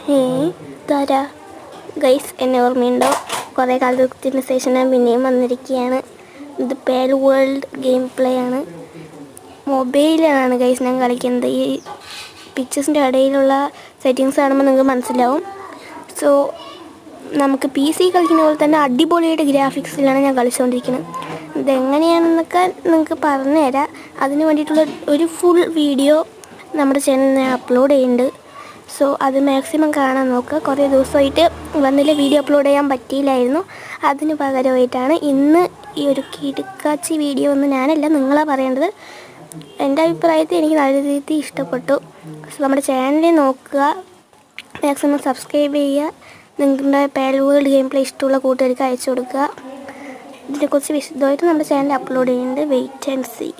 ഹേ താര guys, എന്നെ ഓർമ്മയുണ്ടോ? കുറേ കാലത്തിന് ശേഷം ഞാൻ പിന്നെയും വന്നിരിക്കുകയാണ്. ഇത് പേൽ വേൾഡ് ഗെയിം പ്ലേ ആണ്. മൊബൈലിലാണ് ഗൈസ് ഞാൻ കളിക്കുന്നത്. ഈ പിക്ചേഴ്സിൻ്റെ ഇടയിലുള്ള സെറ്റിങ്സ് കാണുമ്പോൾ നിങ്ങൾക്ക് മനസ്സിലാവും. സോ നമുക്ക് പി സി കളിക്കുന്ന പോലെ തന്നെ അടിപൊളിയായിട്ട് ഗ്രാഫിക്സിലാണ് ഞാൻ കളിച്ചുകൊണ്ടിരിക്കുന്നത്. ഇതെങ്ങനെയാണെന്നൊക്കെ നിങ്ങൾക്ക് പറഞ്ഞുതരാം. അതിന് വേണ്ടിയിട്ടുള്ള ഒരു ഫുൾ വീഡിയോ നമ്മുടെ ചാനലിൽ ഞാൻ അപ്ലോഡ് ചെയ്യുന്നുണ്ട്. സോ അത് മാക്സിമം കാണാൻ നോക്കുക. കുറേ ദിവസമായിട്ട് വന്നില്ല, വീഡിയോ അപ്ലോഡ് ചെയ്യാൻ പറ്റിയില്ലായിരുന്നു. അതിന് പകരമായിട്ടാണ് ഇന്ന് ഈ ഒരു കിടുക്കാച്ചി വീഡിയോ എന്ന് ഞാനല്ല, നിങ്ങളാണ് പറയേണ്ടത്. എൻ്റെ അഭിപ്രായത്തിൽ എനിക്ക് നല്ല രീതിയിൽ ഇഷ്ടപ്പെട്ടു. സോ നമ്മുടെ ചാനലിൽ നോക്കുക, മാക്സിമം സബ്സ്ക്രൈബ് ചെയ്യുക. നിങ്ങളുടെ പേൽ വേൾഡ് ഗെയിം പ്ലേ ഇഷ്ടമുള്ള കൂട്ടുകാർക്ക് അയച്ചു കൊടുക്കുക. ഇതിനെക്കുറിച്ച് വിശദമായിട്ട് നമ്മുടെ ചാനലിൽ അപ്ലോഡ് ചെയ്യുന്നുണ്ട്. Wait and see.